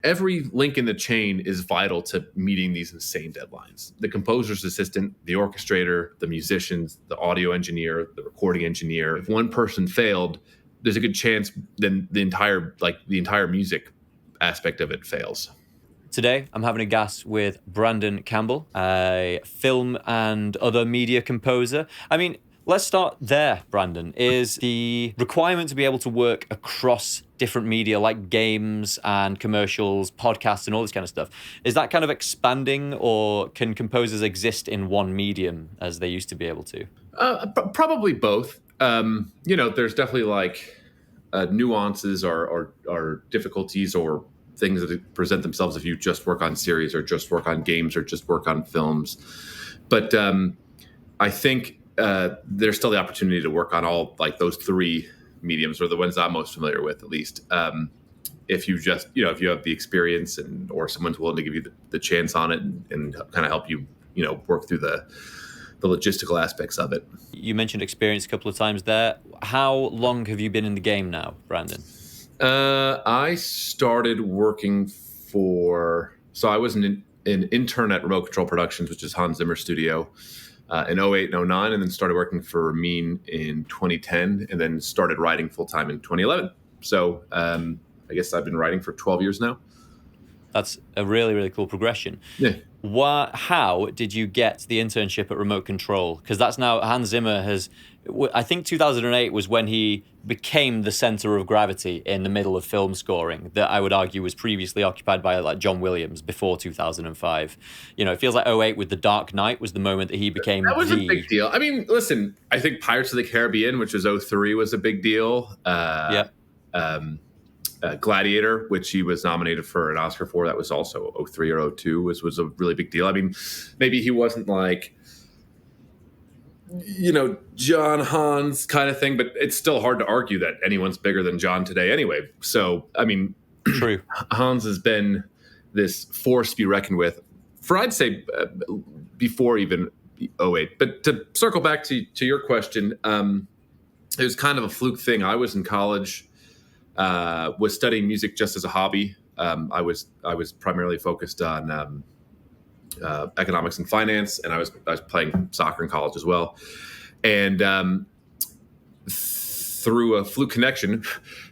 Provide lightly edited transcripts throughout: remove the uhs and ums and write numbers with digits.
Every link in the chain is vital to meeting these insane deadlines. The composer's assistant, the orchestrator, the musicians, the audio engineer, the recording engineer. If one person failed, there's a good chance then the entire music aspect of it fails. Today, I'm having a gas with Brandon Campbell, a film and other media composer. I mean, let's start there, Brandon. Is the requirement to be able to work across different media like games and commercials, podcasts, and all this kind of stuff, is that kind of expanding, or can composers exist in one medium as they used to be able to? Probably both. There's definitely nuances or difficulties or things that present themselves if you just work on series or just work on games or just work on films. But I think there's still the opportunity to work on all those three mediums, or the ones I'm most familiar with, at least. If you just, if you have the experience or someone's willing to give you the chance on it and kind of help you, work through the logistical aspects of it. You mentioned experience a couple of times there. How long have you been in the game now, Brandon? I started working so I was an intern at Remote Control Productions, which is Hans Zimmer studio, in 08 and 09, and then started working for Ramin in 2010, and then started writing full-time in 2011. So I guess I've been writing for 12 years now. That's a really, really cool progression. Yeah. How did you get the internship at Remote Control? Because that's now Hans Zimmer I think 2008 was when he became the center of gravity in the middle of film scoring that I would argue was previously occupied by John Williams before 2005. It feels like 08 with The Dark Knight was the moment that he became That was a big deal. I mean, listen, I think Pirates of the Caribbean, which was 03, was a big deal. Gladiator, which he was nominated for an Oscar for, that was also 03 or 02, was a really big deal. I mean, maybe he wasn't John Hans kind of thing, but it's still hard to argue that anyone's bigger than John today anyway. So, I mean, true. Hans has been this force to be reckoned with for, I'd say, before even 08. But to circle back to your question, it was kind of a fluke thing. I was in college, was studying music just as a hobby. I was primarily focused on economics and finance, and I was playing soccer in college as well. And through a fluke connection,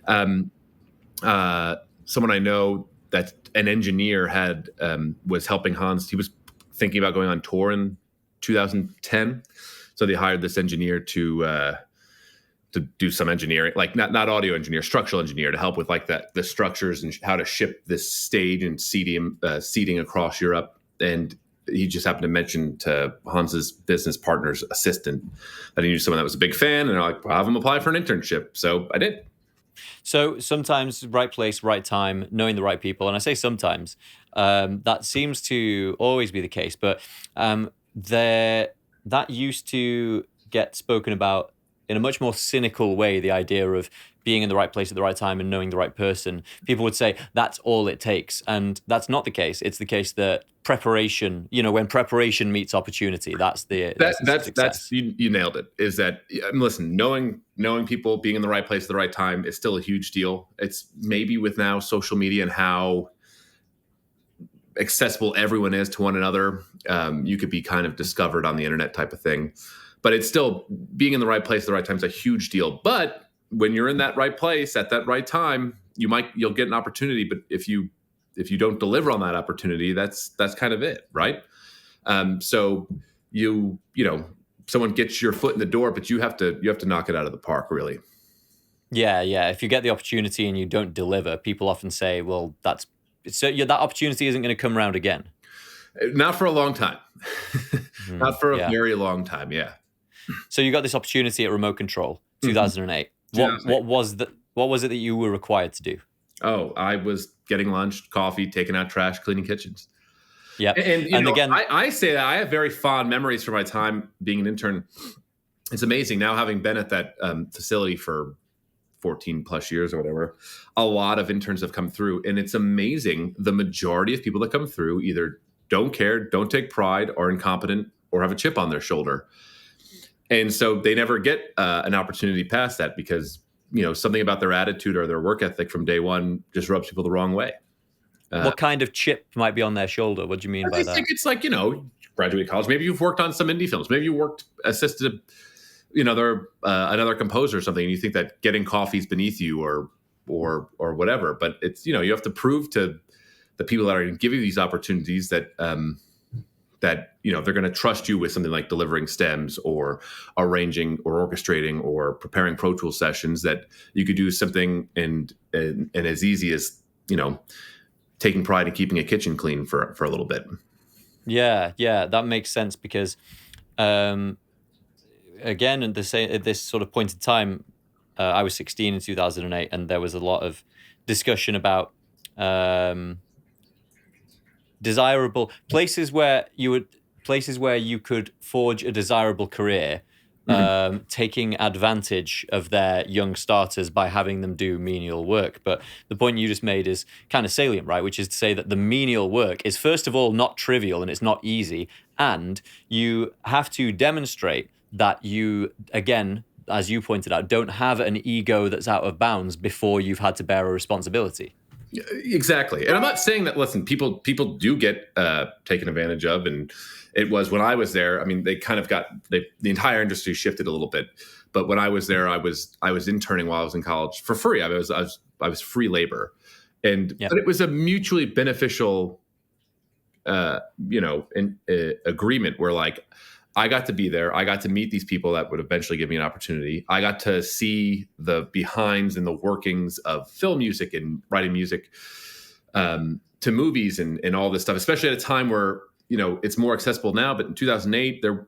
someone I know that an engineer was helping Hans. He was thinking about going on tour in 2010, so they hired this engineer to do some engineering, not audio engineer, structural engineer, to help with the structures and how to ship this stage and seating across Europe. And he just happened to mention to Hans's business partner's assistant that he knew someone that was a big fan, and they're like, well, have him apply for an internship. So I did. So sometimes right place, right time, knowing the right people. And I say sometimes, that seems to always be the case, but that used to get spoken about in a much more cynical way, the idea of being in the right place at the right time and knowing the right person. People would say that's all it takes. And that's not the case. It's the case that preparation, when preparation meets opportunity, that's you nailed it. Is that, listen, knowing people, being in the right place at the right time is still a huge deal. It's maybe with now social media and how accessible everyone is to one another, you could be kind of discovered on the internet type of thing. But it's still, being in the right place at the right time is a huge deal. But when you're in that right place at that right time, you'll get an opportunity. But if you don't deliver on that opportunity, that's kind of it, right? So someone gets your foot in the door, but you have to knock it out of the park, really. Yeah. If you get the opportunity and you don't deliver, people often say, well, that opportunity isn't going to come around again. Not for a long time. Not for a very long time. Yeah. So you got this opportunity at Remote Control, 2008. Mm-hmm. What was it that you were required to do? Oh, I was getting lunch, coffee, taking out trash, cleaning kitchens. Yeah. And again, I say that I have very fond memories from my time being an intern. It's amazing now, having been at that facility for 14 plus years or whatever, a lot of interns have come through, and it's amazing. The majority of people that come through either don't care, don't take pride, are incompetent, or have a chip on their shoulder. And so they never get an opportunity past that because, something about their attitude or their work ethic from day one just rubs people the wrong way. What kind of chip might be on their shoulder? What do you mean by I that? think it's like, graduate college. Maybe you've worked on some indie films. Maybe you worked assisted, they're another composer or something, and you think that getting coffee is beneath you or whatever. But it's, you have to prove to the people that are going to give you these opportunities that they're going to trust you with something like delivering stems or arranging or orchestrating or preparing Pro Tools sessions, that you could do something and as easy as taking pride in keeping a kitchen clean for a little bit. Yeah, that makes sense because, again, at this sort of point in time, I was 16 in 2008, and there was a lot of discussion about desirable places where you could forge a desirable career, taking advantage of their young starters by having them do menial work. But the point you just made is kind of salient, right? Which is to say that the menial work is, first of all, not trivial and it's not easy. And you have to demonstrate that you, again, as you pointed out, don't have an ego that's out of bounds before you've had to bear a responsibility. Exactly. And I'm not saying that, listen, people do get taken advantage of. And it was, when I was there, I mean, they kind of the entire industry shifted a little bit. But when I was there, I was interning while I was in college for free. I was free labor. But it was a mutually beneficial, agreement where, like, I got to be there. I got to meet these people that would eventually give me an opportunity. I got to see the behinds and the workings of film music and writing music to movies and all this stuff, especially at a time where, it's more accessible now. But in 2008, there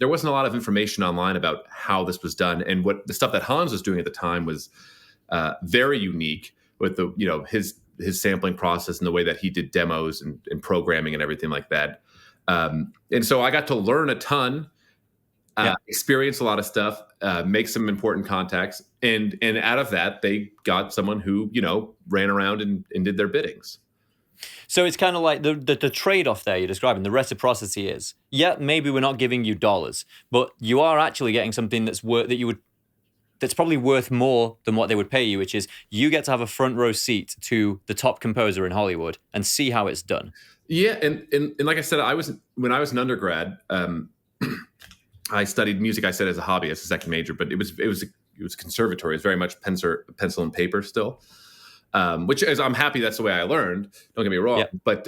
wasn't a lot of information online about how this was done. And what the stuff that Hans was doing at the time was very unique with his sampling process and the way that he did demos and programming and everything like that. And so I got to learn a ton, experience a lot of stuff, make some important contacts. And out of that, they got someone who, ran around and did their biddings. So it's kind of like the trade-off there you're describing, the reciprocity is, maybe we're not giving you dollars, but you are actually getting something that's probably worth more than what they would pay you, which is you get to have a front row seat to the top composer in Hollywood and see how it's done. Yeah, and like I said, when I was an undergrad, I studied music. I said as a hobby, as a second major, but it was conservatory. It was very much pencil and paper still, which is, I'm happy that's the way I learned. Don't get me wrong, but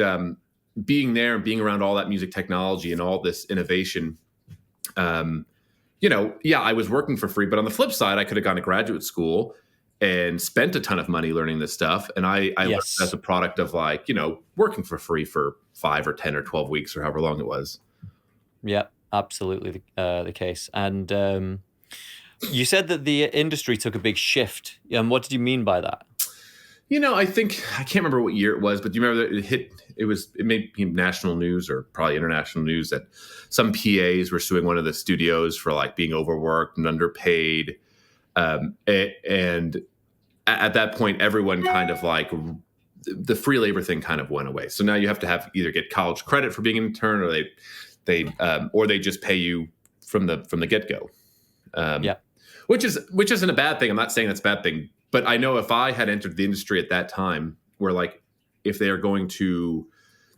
being there and being around all that music technology and all this innovation, I was working for free. But on the flip side, I could have gone to graduate school and spent a ton of money learning this stuff. And I learned as a product of, like, working for free for 5 or 10 or 12 weeks or however long it was. Yeah, absolutely the case. And you said that the industry took a big shift. What did you mean by that? I can't remember what year it was, but do you remember that it made national news or probably international news that some PAs were suing one of the studios for, like, being overworked and underpaid. And at that point, everyone kind of, like, the free labor thing kind of went away. So now you have to either get college credit for being an intern, or they just pay you from the get go. Which isn't a bad thing. I'm not saying that's a bad thing, but I know if I had entered the industry at that time, where, like, if they are going to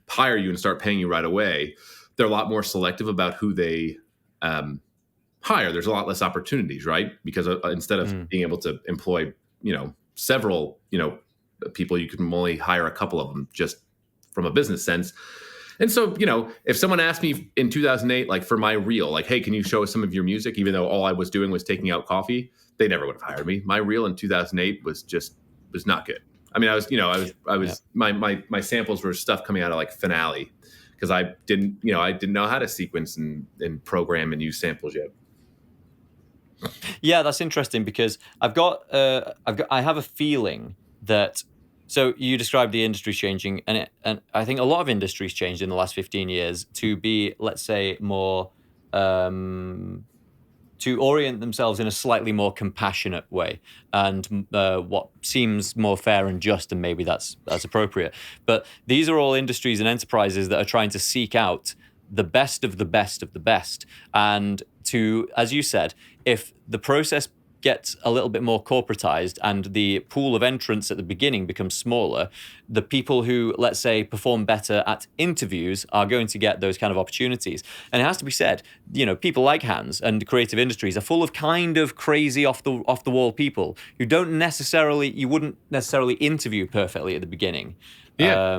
hire you and start paying you right away, they're a lot more selective about who they hire. There's a lot less opportunities, right? Because instead of being able to employ, several, people, you can only hire a couple of them just from a business sense. And so, if someone asked me in 2008, like, for my reel, like, hey, can you show us some of your music? Even though all I was doing was taking out coffee, they never would have hired me. My reel in 2008 was not good. I mean, my samples were stuff coming out of, like, Finale, because I didn't know how to sequence and program and use samples yet. Yeah, that's interesting because I have a feeling that, so you described the industry changing, and I think a lot of industries changed in the last 15 years to be, let's say, more to orient themselves in a slightly more compassionate way, and what seems more fair and just, and maybe that's appropriate. But these are all industries and enterprises that are trying to seek out the best of the best of the best, and to, as you said, if the process get a little bit more corporatized and the pool of entrants at the beginning becomes smaller, the people who, let's say, perform better at interviews are going to get those kind of opportunities. And it has to be said, people like Hans and creative industries are full of kind of crazy off the wall people who you wouldn't necessarily interview perfectly at the beginning. Yeah.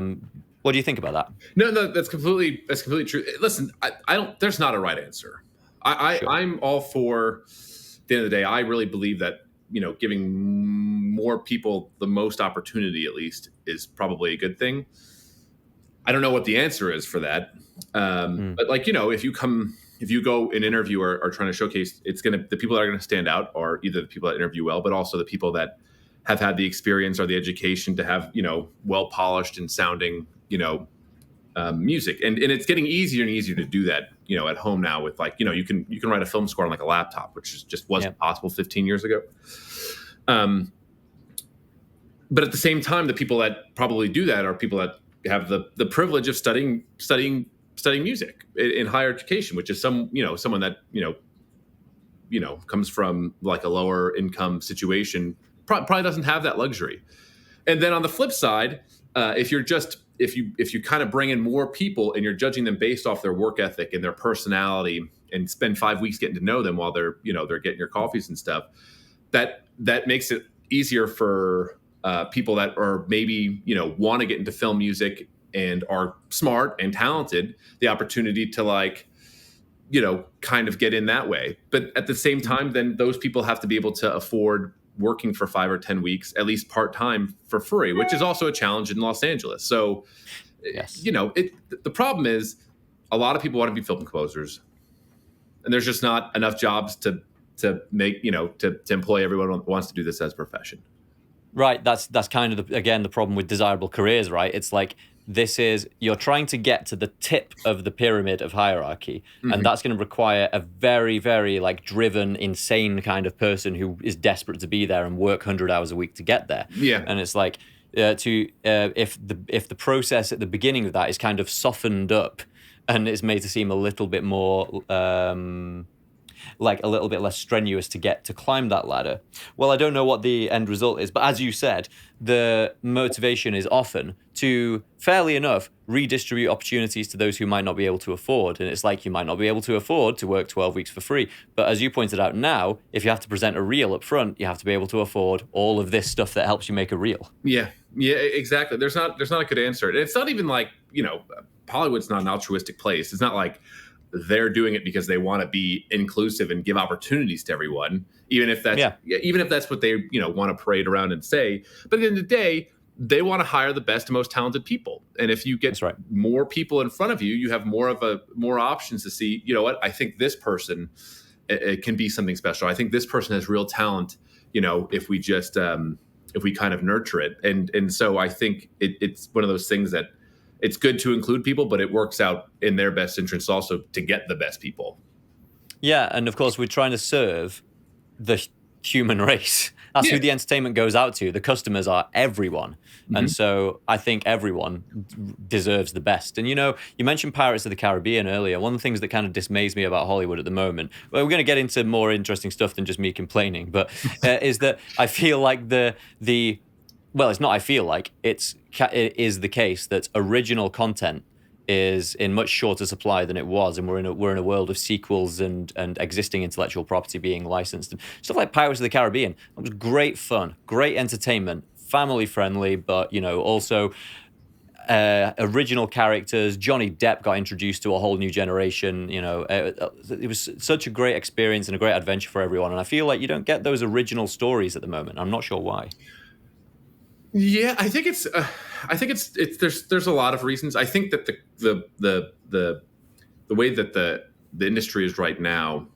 What do you think about that? No, that's completely true. Listen, I don't. There's not a right answer. Sure. I'm all for. At the end of the day, I really believe that giving more people the most opportunity, at least, is probably a good thing. I don't know what the answer is for that, but if you go and interview or are trying to showcase, the people that are gonna stand out are either the people that interview well, but also the people that have had the experience or the education to have well polished and sounding music, and it's getting easier and easier to do that at home now with you can write a film score on like a laptop, which just wasn't possible 15 years ago. But at the same time, the people that probably do that are people that have the privilege of studying music in higher education, which is someone that comes from like a lower income situation, probably doesn't have that luxury. And then on the flip side, if you kind of bring in more people and you're judging them based off their work ethic and their personality and spend 5 weeks getting to know them while they're getting your coffees and stuff, that makes it easier for people that are maybe want to get into film music and are smart and talented, the opportunity to kind of get in that way. But at the same time, then those people have to be able to afford working for 5 or 10 weeks, at least part-time, for free, which is also a challenge in Los Angeles. So, yes. The problem is a lot of people want to be film composers, and there's just not enough jobs to make, to employ everyone who wants to do this as a profession. Right. That's kind of the problem with desirable careers, right? It's like, you're trying to get to the tip of the pyramid of hierarchy, and that's going to require a very, very driven, insane kind of person who is desperate to be there and work 100 hours a week to get there. Yeah. And it's like, if the process at the beginning of that is kind of softened up and it's made to seem a little bit more a little bit less strenuous to climb that ladder. Well, I don't know what the end result is, but as you said, the motivation is often to, fairly enough, redistribute opportunities to those who might not be able to afford. And it's like, you might not be able to afford to work 12 weeks for free. But as you pointed out now, if you have to present a reel up front, you have to be able to afford all of this stuff that helps you make a reel. Yeah, exactly. There's not a good answer. And it's not even Hollywood's not an altruistic place. It's not like they're doing it because they want to be inclusive and give opportunities to everyone, even if that's what they want to parade around and say. But at the end of the day, they want to hire the best and most talented people. And if you get more people in front of you, you have more options to see. You know what? I think this person it can be something special. I think this person has real talent. If we just if we kind of nurture it, and so I think it's one of those things that. It's good to include people, but it works out in their best interest also to get the best people. Yeah, and of course, we're trying to serve the human race. That's who the entertainment goes out to. The customers are everyone. And so I think everyone deserves the best. And, you mentioned Pirates of the Caribbean earlier. One of the things that kind of dismays me about Hollywood at the moment, well, we're going to get into more interesting stuff than just me complaining, but is that I feel like well, it's not I feel like, it is the case that original content is in much shorter supply than it was, and we're in a world of sequels and existing intellectual property being licensed. And stuff like Pirates of the Caribbean, it was great fun, great entertainment, family friendly, but also original characters. Johnny Depp got introduced to a whole new generation. It was such a great experience and a great adventure for everyone. And I feel like you don't get those original stories at the moment. I'm not sure why. Yeah, I think it's there's a lot of reasons. I think that the way that the industry is right now,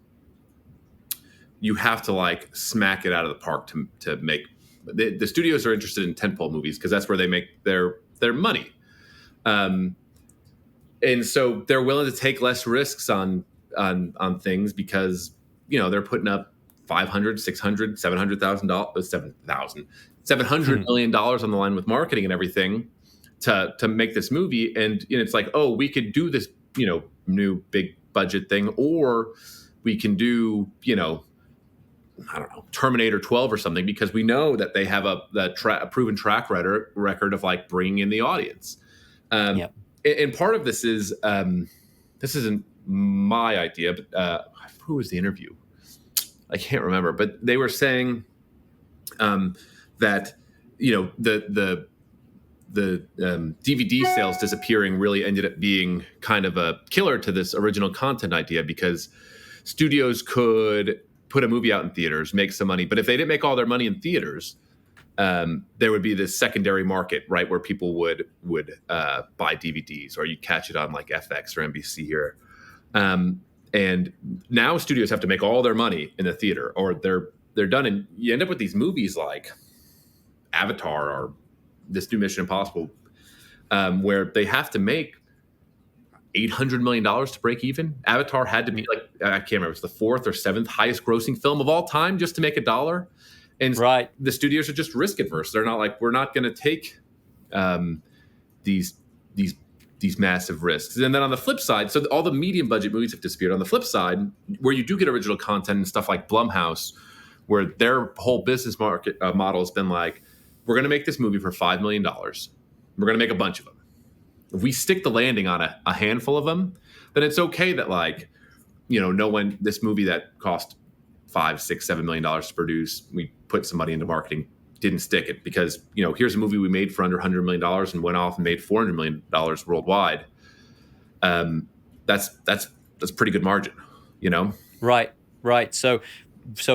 you have to smack it out of the park to make the studios are interested in tentpole movies because that's where they make their money, and so they're willing to take less risks on things because they're putting up $500, $600, $700,000, $700 million on the line with marketing and everything to make this movie. And it's like, oh, we could do this, new big budget thing, or we can do, I don't know, Terminator 12 or something, because we know that they have a proven track record of like bringing in the audience. Yeah. And part of this is this isn't my idea, but who was the interview? I can't remember, but they were saying that the DVD sales disappearing really ended up being kind of a killer to this original content idea, because studios could put a movie out in theaters, make some money, but if they didn't make all their money in theaters, there would be this secondary market, right, where people would buy DVDs, or you catch it on like FX or NBC here. And now studios have to make all their money in the theater, or they're done, and you end up with these movies like Avatar or this new Mission Impossible, where they have to make $800 million to break even. Avatar had to be like, I can't remember, it's the fourth or seventh highest grossing film of all time just to make $1. And right. The studios are just risk adverse. They're not like, we're not going to take these massive risks. And then on the flip side, so all the medium budget movies have disappeared. On the flip side, where you do get original content and stuff like Blumhouse, where their whole business model has been like, we're going to make this movie for $5 million. We're going to make a bunch of them. If we stick the landing on a handful of them, then it's okay that, like, this movie that cost $5, $6, $7 million to produce, we put some money into marketing, didn't stick it, because here's a movie we made for under $100 million and went off and made $400 million worldwide. That's pretty good margin, Right. So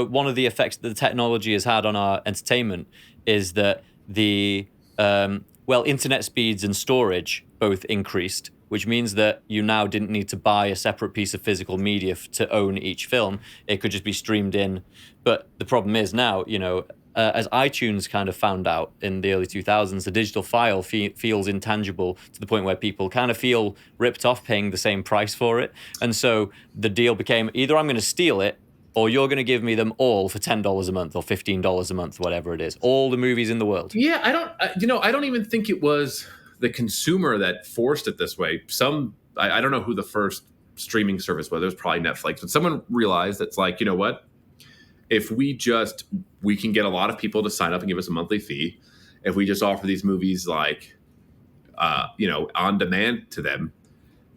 one of the effects that the technology has had on our entertainment is that the internet speeds and storage both increased, which means that you now didn't need to buy a separate piece of physical media to own each film. It could just be streamed in. But the problem is now, as iTunes kind of found out in the early 2000s, the digital file feels intangible to the point where people kind of feel ripped off paying the same price for it. And so the deal became, either I'm going to steal it, or you're going to give me them all for $10 a month or $15 a month, whatever it is. All the movies in the world. Yeah, I don't even think it was the consumer that forced it this way. I don't know who the first streaming service was. It was probably Netflix. But someone realized it's like, you know what? If we can get a lot of people to sign up and give us a monthly fee. If we just offer these movies like, on demand to them,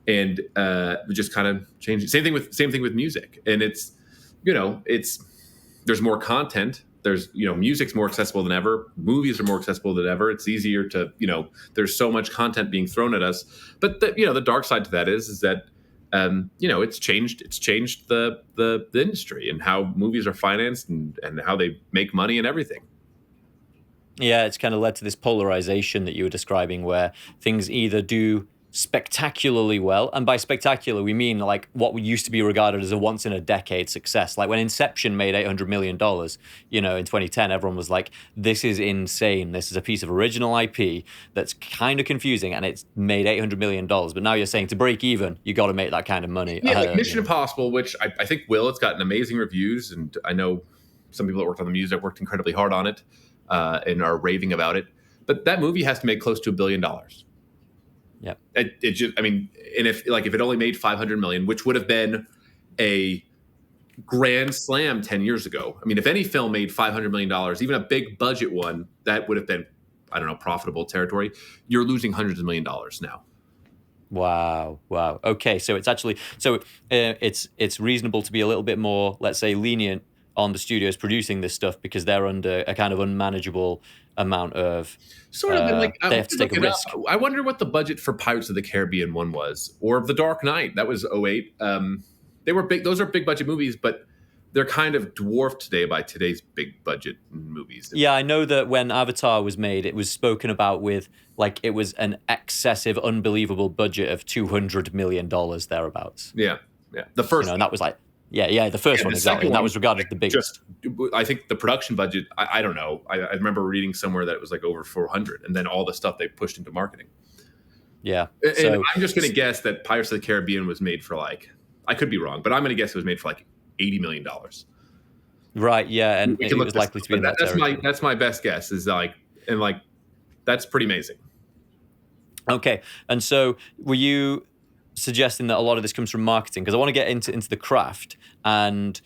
and we just kind of change it. Same thing with music. And there's more content. There's, music's more accessible than ever. Movies are more accessible than ever. It's easier to, there's so much content being thrown at us. But the dark side to that is that, it's changed the industry and how movies are financed and how they make money and everything. Yeah, it's kind of led to this polarization that you were describing, where things either do spectacularly well, and by spectacular we mean like what used to be regarded as a once in a decade success. Like when Inception made $800 million, in 2010, everyone was like, this is insane, this is a piece of original IP that's kind of confusing, and it's made $800 million. But now you're saying to break even, you got to make that kind of money. Yeah, like Mission Impossible, which I think it's gotten amazing reviews, and I know some people that worked on the music worked incredibly hard on it and are raving about it, but that movie has to make close to $1 billion. Yeah, it just, and if it only made 500 million, which would have been a grand slam 10 years ago. If any film made $500 million, even a big budget one, that would have been, I don't know, profitable territory. You're losing hundreds of $millions now. Wow. Okay, so it's actually it's reasonable to be a little bit more, let's say, lenient on the studios producing this stuff, because they're under a kind of unmanageable amount of sort of they have to take a risk. I wonder what the budget for Pirates of the Caribbean one was, or The Dark Knight. That was 2008. They were big. Those are big budget movies, but they're kind of dwarfed today by today's big budget movies. Yeah, I know that when Avatar was made, it was spoken about with like it was an excessive, unbelievable budget of $200 million thereabouts. Yeah. The first, and that was like. Yeah, the first one, exactly. And that was regarded as the biggest. I think the production budget, I don't know. I remember reading somewhere that it was like over 400, and then all the stuff they pushed into marketing. Yeah. And I'm just going to guess that Pirates of the Caribbean was made for I could be wrong, but I'm going to guess it was made for $80 million. Right, yeah, and it was likely to be in that territory. That's my best guess, is that's pretty amazing. Okay, and so were you suggesting that a lot of this comes from marketing? Because I want to get into the craft, and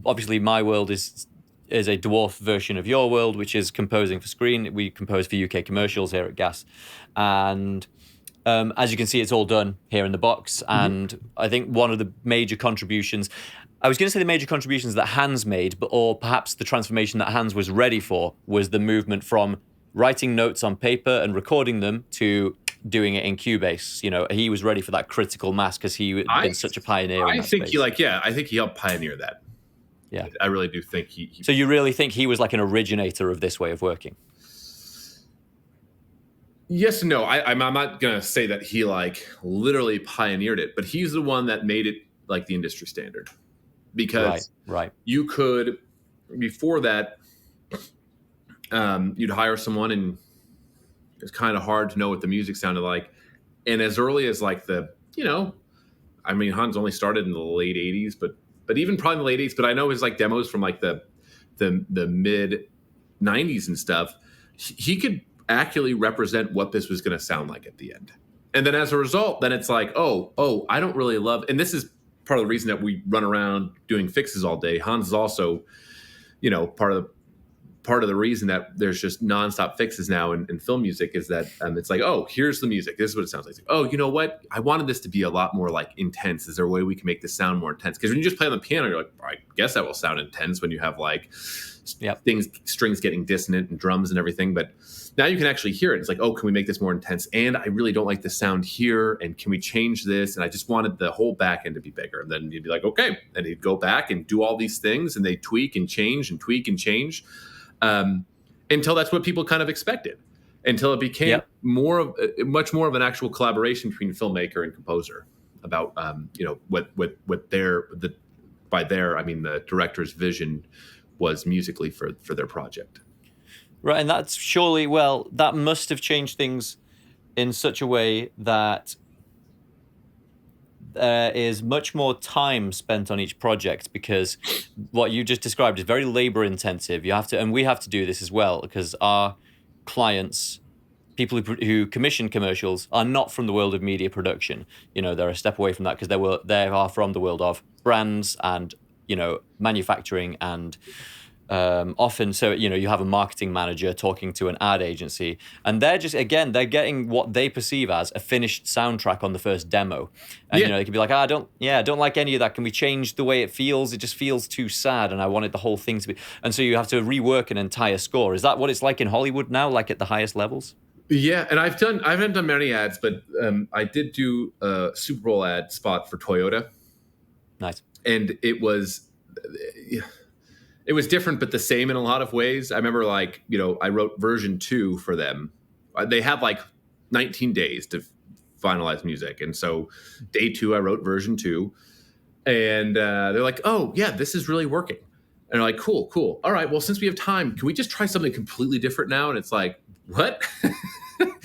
obviously my world is is a dwarf version of Your World, which is composing for screen. We compose for UK commercials here at Gas, and as you can see, it's all done here in the box. And I think one of the major contributions, I was going to say the major contributions that Hans made, but or perhaps the transformation that Hans was ready for, was the movement from writing notes on paper and recording them to doing it in Cubase. You know, he was ready for that critical mass because he had been such a pioneer in that think space. I think he helped pioneer that. Yeah. I really do think he So you really think he was like an originator of this way of working? Yes and no. I'm not going to say that he like literally pioneered it, but he's the one that made it like the industry standard. Because right. you could, before that, you'd hire someone and it's kind of hard to know what the music sounded like. And as early as like I mean, Hans only started in the late 80s, but even probably in the late 80s, but I know his like demos from like the mid 90s and stuff, he could accurately represent what this was going to sound like at the end. And then as a result, then it's like, oh, I don't really love, and this is part of the reason that we run around doing fixes all day. Hans is also, part of the reason that there's just nonstop fixes now in film music is that it's like, oh, here's the music. This is what it sounds like. Oh, you know what? I wanted this to be a lot more like intense. Is there a way we can make this sound more intense? Because when you just play on the piano, you're like, I guess that will sound intense when you have like strings getting dissonant and drums and everything. But now you can actually hear it. It's like, oh, can we make this more intense? And I really don't like the sound here. And can we change this? And I just wanted the whole back end to be bigger. And then you'd be like, okay. And he'd go back and do all these things and they tweak and change and tweak and change. Until that's what people kind of expected, until it became much more of an actual collaboration between filmmaker and composer about, by their, I mean, the director's vision was musically for their project. Right. And that's surely, that must have changed things in such a way that there is much more time spent on each project, because what you just described is very labor intensive. You have to, and we have to do this as well, because our clients, people who commission commercials, are not from the world of media production. They're a step away from that because they are from the world of brands and, manufacturing and often, so you have a marketing manager talking to an ad agency, and they're getting what they perceive as a finished soundtrack on the first demo, and they can be like, I don't like any of that. Can we change the way it feels? It just feels too sad, and I wanted the whole thing to be. And so you have to rework an entire score. Is that what it's like in Hollywood now, like at the highest levels? Yeah, and I haven't done many ads, but I did do a Super Bowl ad spot for Toyota. Nice, and it was different, but the same in a lot of ways. I remember I wrote version 2 for them. They have like 19 days to finalize music. And so day 2, I wrote version 2 and they're like, oh yeah, this is really working. And they're like, cool. All right. Well, since we have time, can we just try something completely different now? And it's like, what?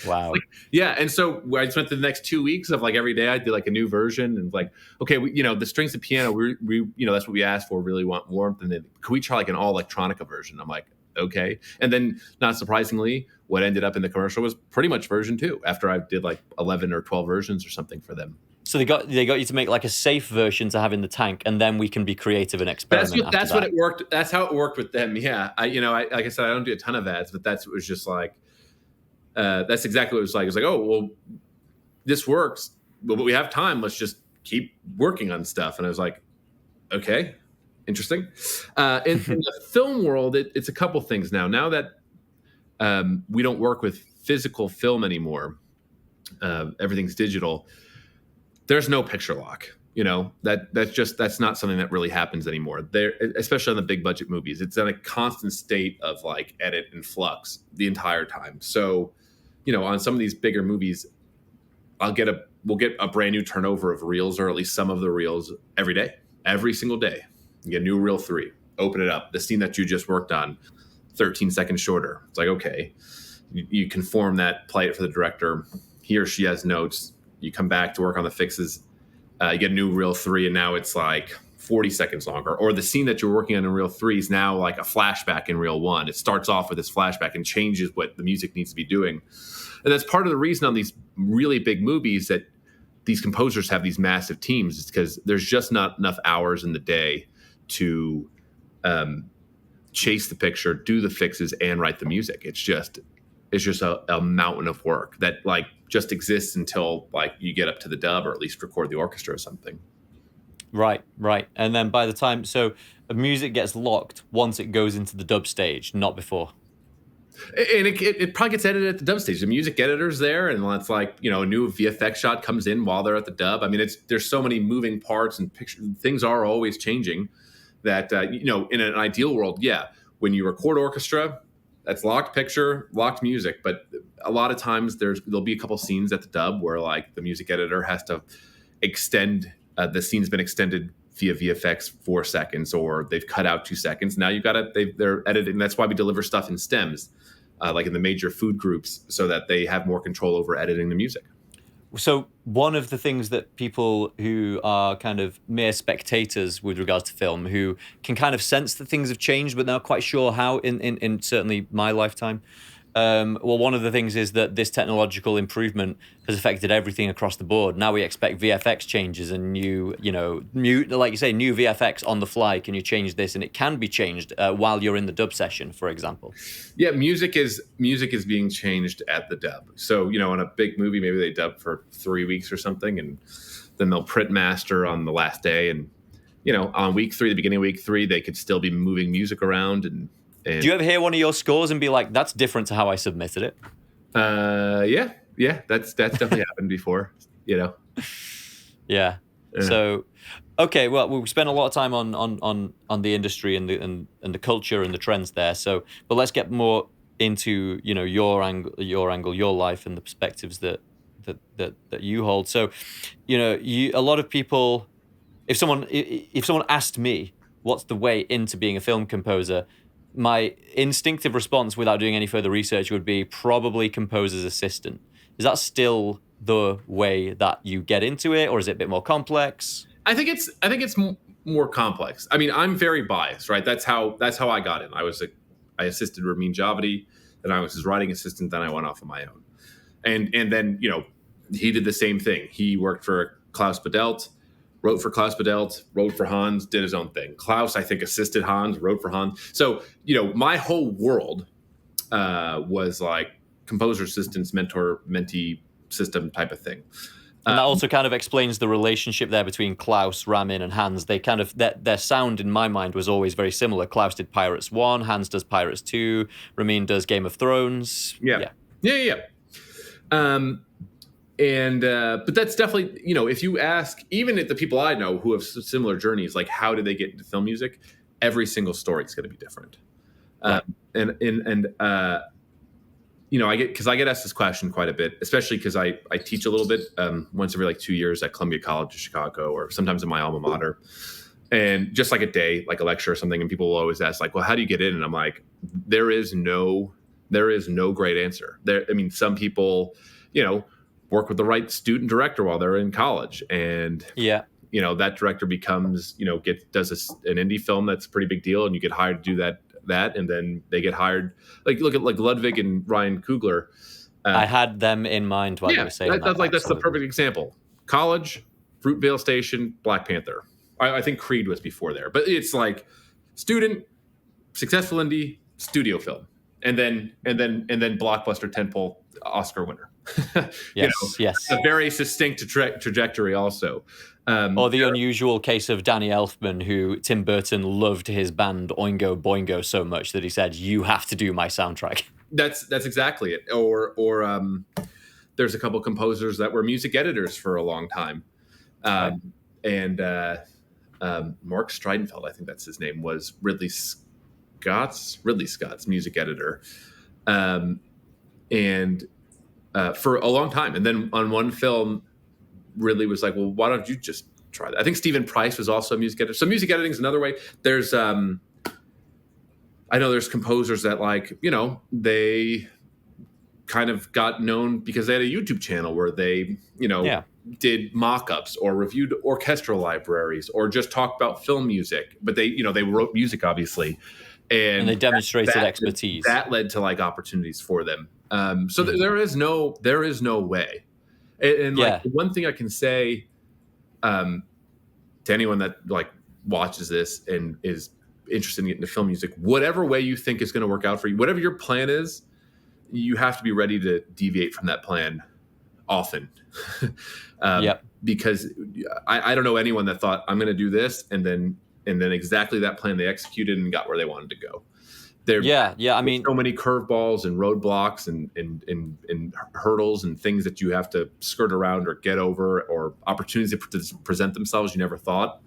Wow. Yeah. And so I spent the next 2 weeks of like every day I did like a new version and like, okay, the strings and piano, we that's what we asked for, really want warmth. And then could we try like an all electronica version? I'm like, okay. And then not surprisingly, what ended up in the commercial was pretty much version 2 after I did like 11 or 12 versions or something for them. So they got you to make like a safe version to have in the tank, and then we can be creative and experiment. That's what it worked. That's how it worked with them. Yeah. Like I said, I don't do a ton of ads, but it was just like, that's exactly what it was like. It's like, oh, well, this works, but we have time. Let's just keep working on stuff. And I was like, okay, interesting. In the film world, it's a couple things now. Now that we don't work with physical film anymore, everything's digital. There's no picture lock. That's not something that really happens anymore. There, especially on the big budget movies, it's in a constant state of like edit and flux the entire time. So, on some of these bigger movies, we'll get a brand new turnover of reels, or at least some of the reels every single day. You get a new reel 3, open it up. The scene that you just worked on, 13 seconds shorter. It's like, okay, you conform that, play it for the director. He or she has notes. You come back to work on the fixes. You get a new reel 3, and now it's like 40 seconds longer. Or the scene that you're working on in reel 3 is now like a flashback in reel 1. It starts off with this flashback and changes what the music needs to be doing. And that's part of the reason on these really big movies that these composers have these massive teams, is because there's just not enough hours in the day to chase the picture, do the fixes, and write the music. It's just a mountain of work that like just exists until like you get up to the dub or at least record the orchestra or something. Right, right. And then by the time, so music gets locked once it goes into the dub stage, not before. And it probably gets edited at the dub stage. The music editor's there, and it's like a new VFX shot comes in while they're at the dub. I mean, there's so many moving parts and things are always changing. That in an ideal world, yeah, when you record orchestra, that's locked picture, locked music. But a lot of times there'll be a couple scenes at the dub where like the music editor has to extend the scene's been extended via VFX 4 seconds, or they've cut out 2 seconds. Now they're editing. That's why we deliver stuff in stems, like in the major food groups, so that they have more control over editing the music. So one of the things that people who are kind of mere spectators with regards to film, who can kind of sense that things have changed, but not quite sure how in certainly my lifetime. Well, one of the things is that this technological improvement has affected everything across the board. Now we expect VFX changes and new VFX on the fly. Can you change this? And it can be changed while you're in the dub session, for example. Yeah, music is being changed at the dub. So in a big movie, maybe they dub for 3 weeks or something, and then they'll print master on the last day. And on week 3, the beginning of week 3, they could still be moving music around. And do you ever hear one of your scores and be like, "That's different to how I submitted it"? Yeah, that's definitely happened before. Yeah. So, okay, well, we spent a lot of time on the industry and the culture and the trends there. So, but let's get more into your angle, your life, and the perspectives that you hold. So, a lot of people, if someone asked me what's the way into being a film composer, my instinctive response without doing any further research would be probably composer's assistant. Is that still the way that you get into it, or is it a bit more complex? I think it's more complex. I mean, I'm very biased, right? That's how I got in. I assisted Ramin Jawadi, then I was his writing assistant, then I went off on my own. And then, he did the same thing. He worked for Klaus Badelt, wrote for Klaus Badelt, wrote for Hans, did his own thing. Klaus, I think, assisted Hans, wrote for Hans. So, my whole world was like composer, assistants, mentor, mentee system type of thing. And that also kind of explains the relationship there between Klaus, Ramin, and Hans. They kind of, their sound in my mind was always very similar. Klaus did Pirates 1, Hans does Pirates 2, Ramin does Game of Thrones. Yeah. But that's definitely, if you ask even at the people I know who have similar journeys, like how did they get into film music, every single story is going to be different. Right. I get asked this question quite a bit, especially because I teach a little bit once every like 2 years at Columbia College of Chicago, or sometimes in my alma mater, and just like a day, like a lecture or something. And people will always ask like, well, how do you get in? And I'm like, there is no great answer there. I mean, some people, work with the right student director while they're in college, and that director becomes, does an indie film that's a pretty big deal, and you get hired to do that, and then they get hired. Like look at like Ludwig and Ryan Coogler. I had them in mind while you were saying that. That's the perfect example. College, Fruitvale Station, Black Panther. I think Creed was before there, but it's like student, successful indie, studio film, and then blockbuster tentpole Oscar winner. Yes. A very succinct trajectory also. Or the unusual case of Danny Elfman, who Tim Burton loved his band Oingo Boingo so much that he said, "You have to do my soundtrack." That's exactly it. Or there's a couple composers that were music editors for a long time. And Mark Streidenfeld, I think that's his name, was Ridley Scott's music editor. For a long time. And then on one film, Ridley was like, well, why don't you just try that? I think Stephen Price was also a music editor. So music editing is another way. There's, I know there's composers that like, they kind of got known because they had a YouTube channel where they, did mock-ups or reviewed orchestral libraries or just talked about film music. But they wrote music, obviously. And they demonstrated expertise. That led to like opportunities for them. So there is no way. And like one thing I can say to anyone that like watches this and is interested in getting into film music, whatever way you think is going to work out for you, whatever your plan is, you have to be ready to deviate from that plan often. Yep. Because I don't know anyone that thought I'm going to do this and then exactly that plan they executed and got where they wanted to go. I mean, so many curveballs and roadblocks and hurdles and things that you have to skirt around or get over, or opportunities that present themselves you never thought.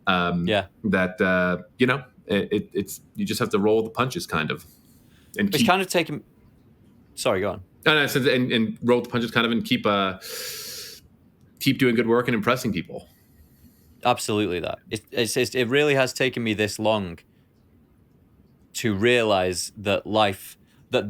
That it's you just have to roll the punches, kind of. And it's kind of taken. Sorry, go on. And roll the punches, kind of, and keep doing good work and impressing people. Absolutely, that it really has taken me this long to realize that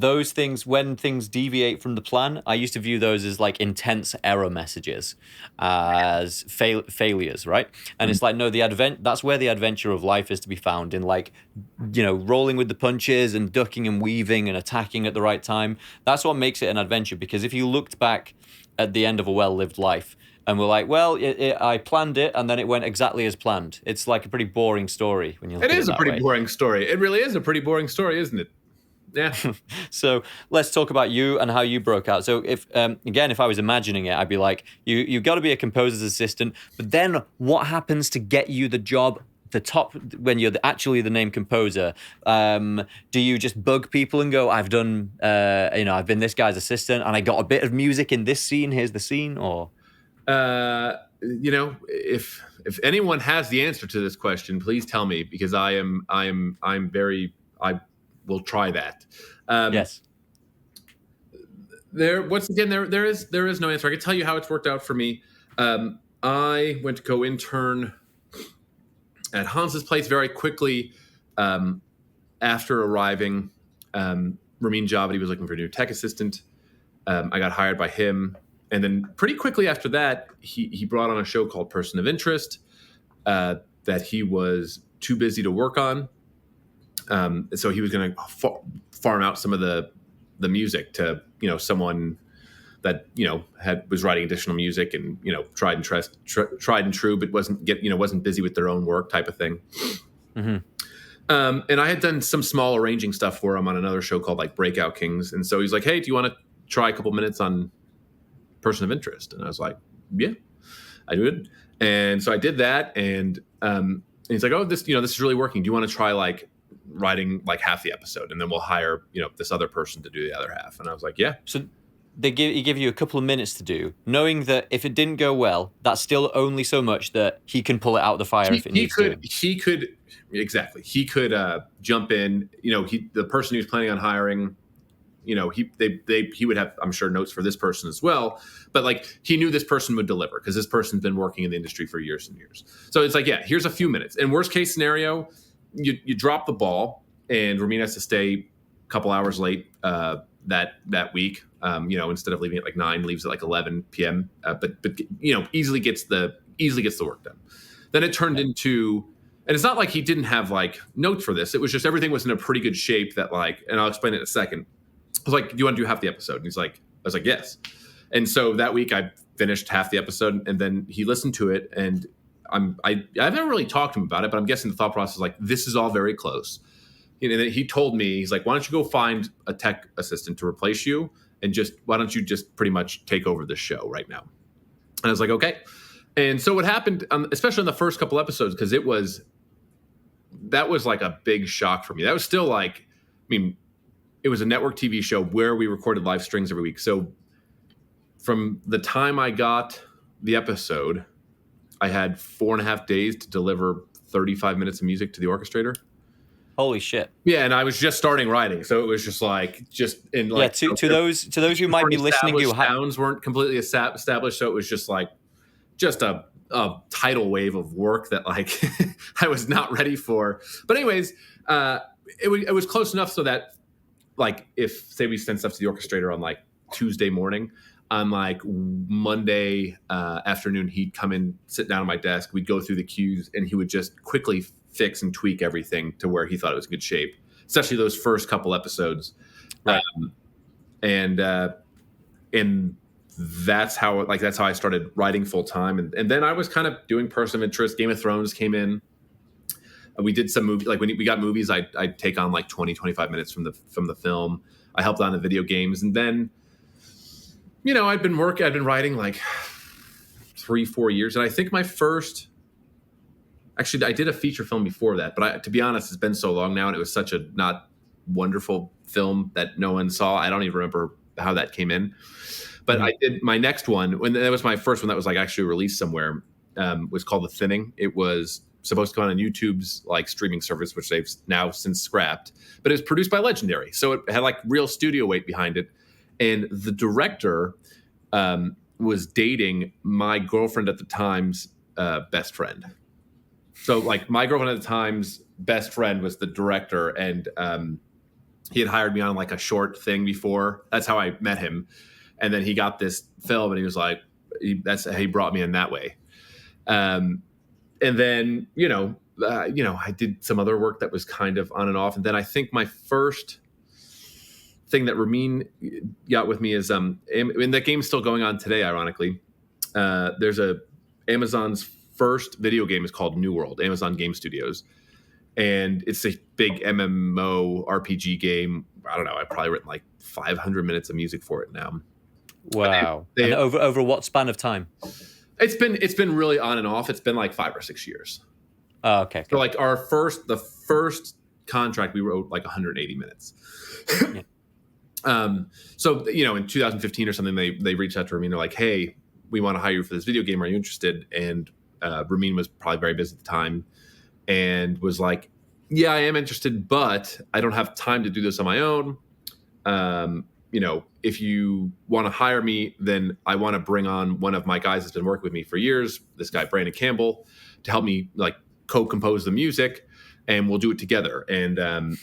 those things, when things deviate from the plan, I used to view those as like intense error messages, as failures, right? And it's like, no, that's where the adventure of life is to be found, in like, rolling with the punches and ducking and weaving and attacking at the right time. That's what makes it an adventure, because if you looked back at the end of a well-lived life and we're like, well, I planned it and then it went exactly as planned, it's like a pretty boring story when you look at it. It is a pretty boring story. It really is a pretty boring story, isn't it? Yeah. So let's talk about you and how you broke out. So if I was imagining it, I'd be like, you've got to be a composer's assistant, but then what happens to get you the job, the top, when you're actually the named composer? Do you just bug people and go, I've done, I've been this guy's assistant and I got a bit of music in this scene, here's the scene? Or if anyone has the answer to this question, please tell me, because I will try that. Yes. There is no answer. I can tell you how it's worked out for me. I went to go intern at Hans's place very quickly after arriving. Ramin Jawadi was looking for a new tech assistant. I got hired by him. And then pretty quickly after that, he brought on a show called Person of Interest that he was too busy to work on. So he was going to farm out some of the music to someone that was writing additional music and tried and true, but wasn't busy with their own work, type of thing. Mm-hmm. And I had done some small arranging stuff for him on another show called like Breakout Kings, and so he's like, "Hey, do you want to try a couple minutes on Person of Interest?" And I was like, "Yeah, I do it." And so I did that, and he's like, "Oh, this is really working. Do you want to try like writing like half the episode, and then we'll hire this other person to do the other half?" And I was like, "Yeah." So he give you a couple of minutes to do, knowing that if it didn't go well, that's still only so much that he can pull it out of the fire if it needs to. He could jump in. The person he was planning on hiring, he would have, I'm sure, notes for this person as well. But like, he knew this person would deliver because this person's been working in the industry for years and years. So it's like, yeah, here's a few minutes. And worst case scenario, you drop the ball and Ramin has to stay a couple hours late that week. Instead of leaving at like 9, leaves at like 11 p.m. But easily gets the work done. Then it turned into, and it's not like he didn't have like notes for this. It was just everything was in a pretty good shape that like, and I'll explain it in a second. I was like, "Do you want to do half the episode?" And I was like, "Yes." And so that week I finished half the episode, and then he listened to it, and I've never really talked to him about it, but I'm guessing the thought process is like, this is all very close. And then he told me, he's like, "Why don't you go find a tech assistant to replace you, and why don't you just pretty much take over the show right now?" And I was like, "Okay." And so what happened, especially in the first couple episodes, because that was like a big shock for me. That was still like, it was a network TV show where we recorded live strings every week. So from the time I got the episode, I had 4.5 days to deliver 35 minutes of music to the orchestrator. Holy shit! Yeah, and I was just starting writing, so it was just to those who might be listening, sounds weren't completely established, so it was just a tidal wave of work that like I was not ready for. But anyways, it was close enough so that like if say we send stuff to the orchestrator on like Tuesday morning, on like Monday afternoon, he'd come in, sit down at my desk, we'd go through the cues, and he would just quickly fix and tweak everything to where he thought it was in good shape, especially those first couple episodes. Right. And that's how I started writing full time. And then I was kind of doing Person of Interest. Game of Thrones came in. We did some movie, like when we got movies, I'd take on like 20, 25 minutes from the film. I helped on the video games. And then, I'd been writing like 3-4 years. And I think actually I did a feature film before that, but to be honest, it's been so long now. And it was such a not wonderful film that no one saw. I don't even remember how that came in. But I did my next one, when that was my first one that was like actually released somewhere, was called The Thinning. It was supposed to go on YouTube's like streaming service, which they've now since scrapped. But it was produced by Legendary, so it had like real studio weight behind it. And the director was dating my girlfriend at the time's best friend. So like my girlfriend at the time's best friend was the director, and he had hired me on like a short thing before. That's how I met him. And then he got this film, and he was like, that's how he brought me in that way. And then, I did some other work that was kind of on and off. And then I think my first thing that Ramin got with me is, and that game's still going on today, ironically. There's Amazon's first video game is called New World, Amazon Game Studios. And it's a big MMO RPG game. I don't know. I've probably written like 500 minutes of music for it now. Wow. And over what span of time? It's been really on and off. It's been like 5 or 6 years. Oh, okay. So like the first contract, we wrote like 180 minutes. Yeah. So, in 2015 or something, they reached out to Ramin. They're like, hey, we want to hire you for this video game. Are you interested? And Ramin was probably very busy at the time and was like, yeah, I am interested, but I don't have time to do this on my own. If you want to hire me, then I want to bring on one of my guys that's been working with me for years, this guy, Brandon Campbell, to help me like co-compose the music, and we'll do it together. And,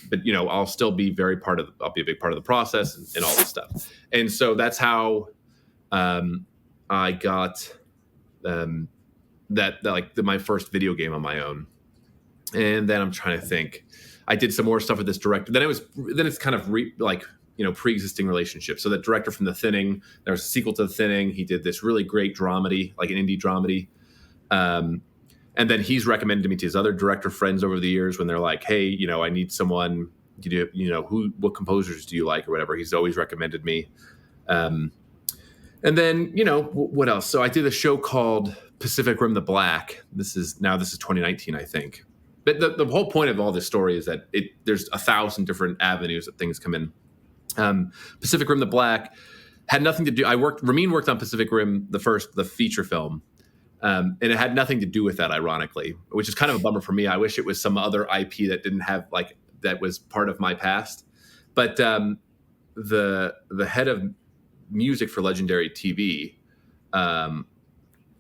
but I'll still be I'll be a big part of the process and all this stuff. And so that's how, I got, my first video game on my own. And then I'm trying to think, I did some more stuff with this director. Then it's kind of pre-existing relationship. So that director from The Thinning, there was a sequel to The Thinning. He did this really great dramedy, like an indie dramedy. And then he's recommended me to his other director friends over the years when they're like, hey, I need someone to do, what composers do you like or whatever. He's always recommended me. And then, what else? So I did a show called Pacific Rim: The Black. This is 2019, I think. But the whole point of all this story is that there's 1,000 different avenues that things come in. Pacific Rim: The Black had nothing to do. Ramin worked on Pacific Rim, the feature film, and it had nothing to do with that, ironically, which is kind of a bummer for me. I wish it was some other IP that didn't have that was part of my past. But the head of music for Legendary TV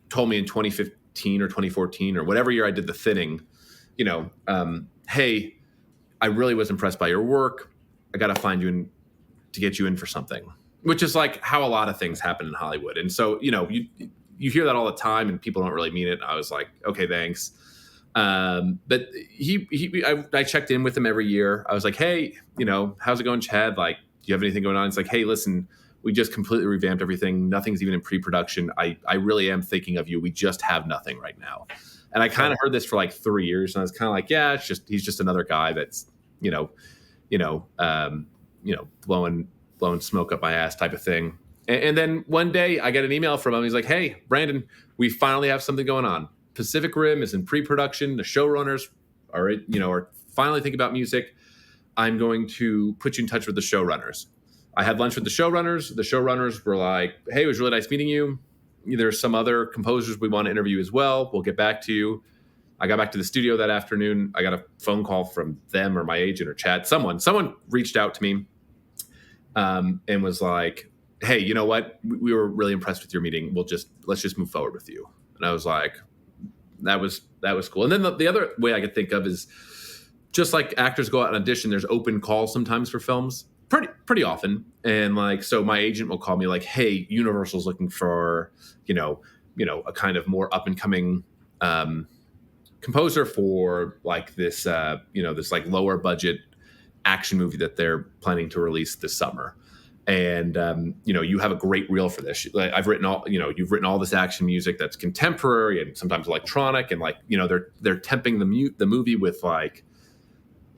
told me in 2015 or 2014 or whatever year I did The Thinning, hey, I really was impressed by your work. I got to find you to get you in for something, which is like how a lot of things happen in Hollywood. And so, you hear that all the time and people don't really mean it. I was like, okay, thanks. But I checked in with him every year. I was like, hey, how's it going, Chad? Like, do you have anything going on? It's like, hey, listen, we just completely revamped everything. Nothing's even in pre-production. I really am thinking of you. We just have nothing right now. And I kind of heard this for like 3 years, and I was kind of like, yeah, he's just another guy that's, blowing smoke up my ass type of thing. And then one day I get an email from him. He's like, hey, Brandon, we finally have something going on. Pacific Rim is in pre-production. The showrunners are finally thinking about music. I'm going to put you in touch with the showrunners. I had lunch with the showrunners. The showrunners were like, hey, it was really nice meeting you. There's some other composers we want to interview as well. We'll get back to you. I got back to the studio that afternoon. I got a phone call from them or my agent or Chad. Someone reached out to me and was like, hey, you know what? We were really impressed with your meeting. Let's just move forward with you. And I was like, that was cool. And then the other way I could think of is just like actors go out and audition, there's open calls sometimes for films. Pretty often. And like, so my agent will call me like, hey, Universal's looking for, a kind of more up and coming composer for like this, this like lower budget action movie that they're planning to release this summer. and you have a great reel for this. Like, I've written all, you've written all this action music that's contemporary and sometimes electronic, and they're temping the movie with like,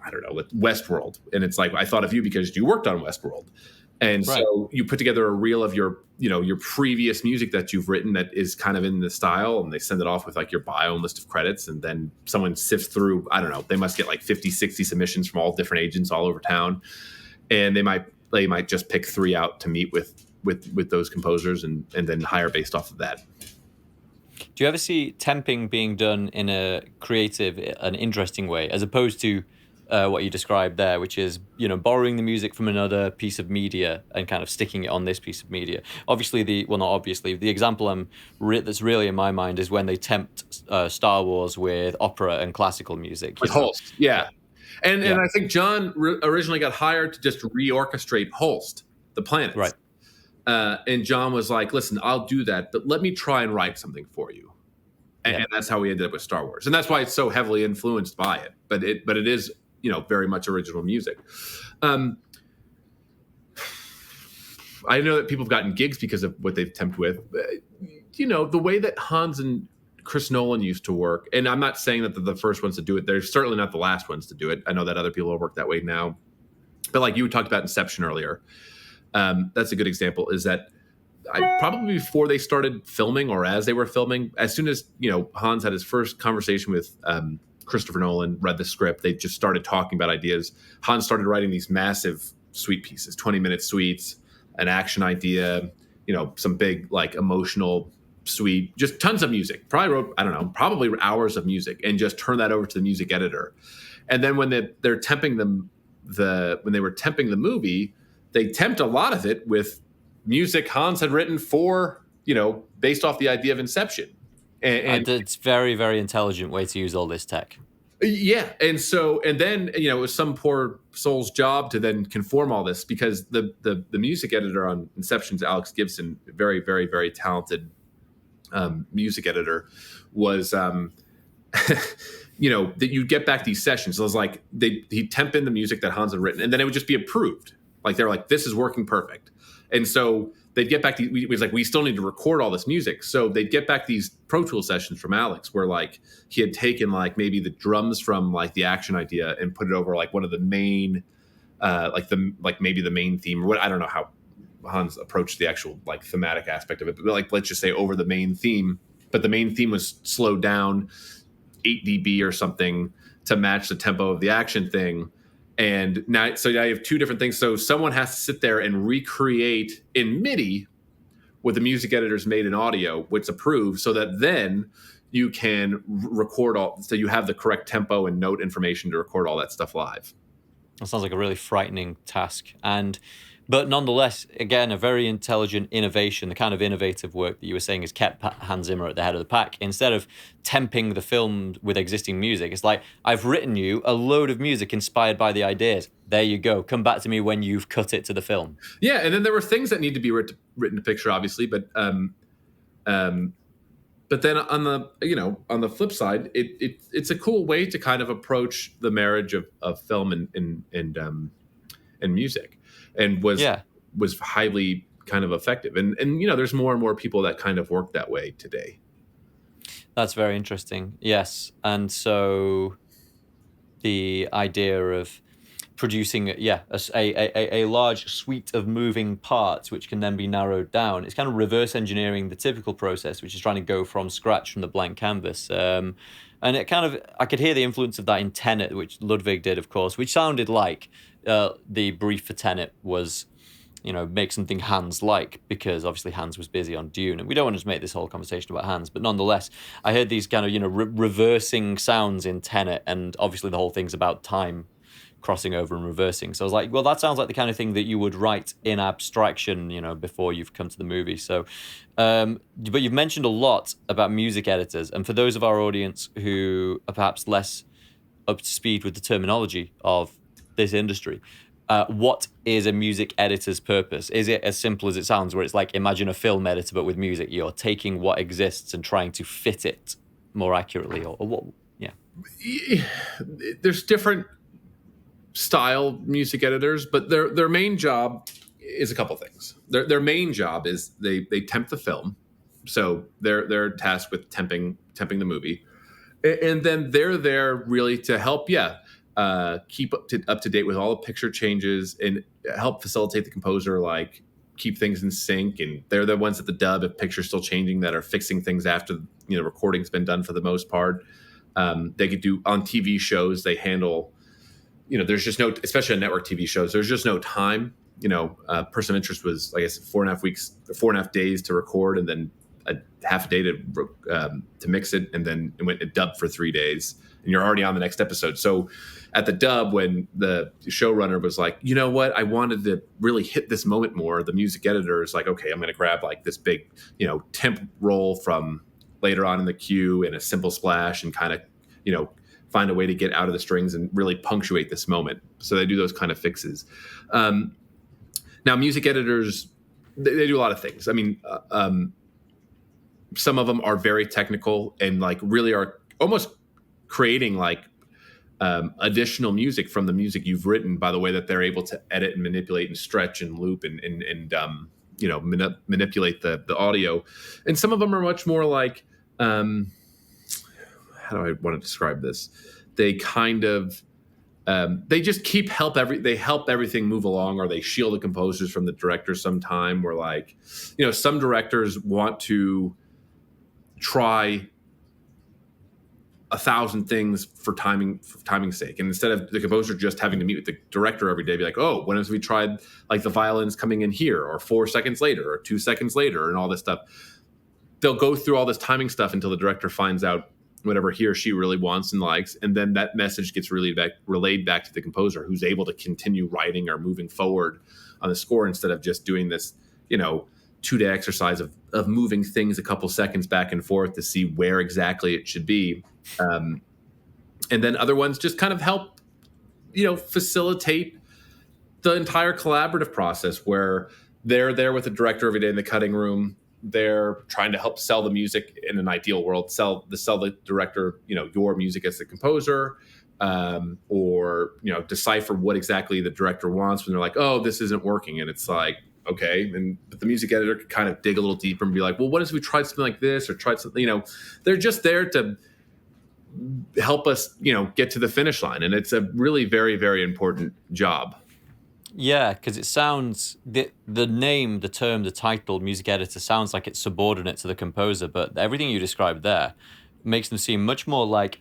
I don't know, with Westworld, and it's like, I thought of you because you worked on Westworld, and Right. so you put together a reel of your previous music that you've written that is kind of in the style, and they send it off with like your bio and list of credits, and then someone sifts through, I don't know, they must get like 50, 60 submissions from all different agents all over town, and they might just pick 3 out to meet with those composers and then hire based off of that. Do you ever see temping being done in a creative, an interesting way, as opposed to what you described there, which is borrowing the music from another piece of media and kind of sticking it on this piece of media? Obviously, the example that's really in my mind is when they tempt Star Wars with opera and classical music. With Holst, yeah. And Yeah. I think John originally got hired to just reorchestrate Holst, the planets. Right. And John was like, listen, I'll do that, but let me try and write something for you. And that's how we ended up with Star Wars. And that's why it's so heavily influenced by it. But it is, very much original music. I know that people have gotten gigs because of what they've temped with. The way that Hans and Chris Nolan used to work, and I'm not saying that they're the first ones to do it. They're certainly not the last ones to do it. I know that other people have worked that way now. But like you talked about Inception earlier, that's a good example, is that probably before they started filming or as they were filming, as soon as, Hans had his first conversation with Christopher Nolan, read the script, they just started talking about ideas. Hans started writing these massive suite pieces, 20-minute suites, an action idea, some big like emotional suite, just tons of music. Probably wrote, I don't know, probably hours of music, and just turned that over to the music editor. And then when they're temping when they were temping the movie, they tempt a lot of it with music Hans had written for, based off the idea of Inception. And It's very, very intelligent way to use all this tech. Yeah. And then, it was some poor soul's job to then conform all this, because the music editor on Inception's Alex Gibson, very, very, very talented music editor, was, that you'd get back these sessions. So it was like, he'd temp in the music that Hans had written, and then it would just be approved. Like, they're like, this is working perfect. And so they'd get back it was like, we still need to record all this music. So they'd get back these Pro Tool sessions from Alex where like he had taken like maybe the drums from like the action idea and put it over like one of the main, maybe the main theme, or what, I don't know how Hans approached the actual like thematic aspect of it, but like, let's just say over the main theme, but the main theme was slowed down 8 dB or something to match the tempo of the action thing. And now you have 2 different things. So someone has to sit there and recreate in MIDI what the music editors made in audio, which approved, so that then you can record so you have the correct tempo and note information to record all that stuff live. That sounds like a really frightening task. But nonetheless, again, a very intelligent innovation. The kind of innovative work that you were saying has kept Hans Zimmer at the head of the pack. Instead of temping the film with existing music, it's like, I've written you a load of music inspired by the ideas. There you go. Come back to me when you've cut it to the film. Yeah, and then there were things that need to be written to picture, obviously, but then on the flip side, it's a cool way to kind of approach the marriage of film and music. And was highly kind of effective. And there's more and more people that kind of work that way today. That's very interesting. Yes. And so the idea of producing a large suite of moving parts which can then be narrowed down, it's kind of reverse engineering the typical process, which is trying to go from scratch, from the blank canvas. And it kind of, I could hear the influence of that in Tenet, which Ludwig did, of course, which sounded like the brief for Tenet was, make something Hans-like, because obviously Hans was busy on Dune. And we don't want to just make this whole conversation about Hans, but nonetheless, I heard these kind of, reversing sounds in Tenet, and obviously the whole thing's about time crossing over and reversing. So I was like, well, that sounds like the kind of thing that you would write in abstraction, before you've come to the movie. So, but you've mentioned a lot about music editors. And for those of our audience who are perhaps less up to speed with the terminology of this industry, what is a music editor's purpose? Is it as simple as it sounds, where it's like, imagine a film editor, but with music? You're taking what exists and trying to fit it more accurately, or what? Yeah. There's different style music editors, but their main job is a couple things. Their main job is they temp the film, so they're tasked with temping the movie, and then they're there really to help, keep up to date with all the picture changes and help facilitate the composer, like keep things in sync. And they're the ones at the dub, if picture's still changing, that are fixing things after recording's been done for the most part. They could do on TV shows. They handle, there's just no, especially on network TV shows, there's just no time. Person of Interest was, like I said, 4.5 days to record, and then a half a day to mix it, and then it went to dub for 3 days, and you're already on the next episode. So at the dub, when the showrunner was like, you know what, I wanted to really hit this moment more, the music editor is like, okay, I'm going to grab like this big, temp roll from later on in the cue and a simple splash, and kind of, find a way to get out of the strings and really punctuate this moment. So they do those kind of fixes. Now, music editors, they do a lot of things. I mean, some of them are very technical and like really are almost creating like additional music from the music you've written, by the way that they're able to edit and manipulate and stretch and loop and manipulate the audio. And some of them are much more like, how do I want to describe this? They kind of they just help everything move along, or they shield the composers from the director sometime, where like, some directors want to try 1,000 things for timing's sake. And instead of the composer just having to meet with the director every day, be like, oh, when have we tried like the violins coming in here, or 4 seconds later, or 2 seconds later, and all this stuff. They'll go through all this timing stuff until the director finds out whatever he or she really wants and likes, and then that message gets relayed back to the composer, who's able to continue writing or moving forward on the score, instead of just doing this 2-day exercise of moving things a couple seconds back and forth to see where exactly it should be. And then other ones just kind of help facilitate the entire collaborative process, where they're there with the director every day in the cutting room. They're trying to help sell the music in an ideal world, sell the director, your music as the composer, or, decipher what exactly the director wants when they're like, oh, this isn't working. And it's like, okay. But the music editor could kind of dig a little deeper and be like, well, what if we tried something like this, or tried something, they're just there to help us, get to the finish line. And it's a really very, very important job. Yeah, because it sounds, the name, the term, the title, music editor, sounds like it's subordinate to the composer, but everything you described there makes them seem much more like,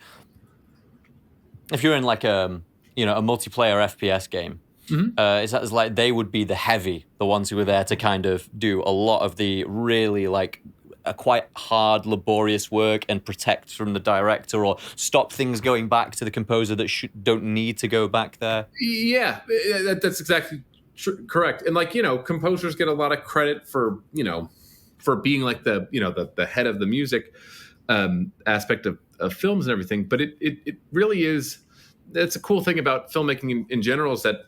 if you're in like a multiplayer FPS game, it's like they would be the ones who are there to kind of do a lot of the really like quite hard, laborious work and protect from the director, or stop things going back to the composer that don't need to go back there. Yeah, that's exactly correct. And like, composers get a lot of credit for, for being like the head of the music aspect of films and everything. But it really is, that's a cool thing about filmmaking in general, is that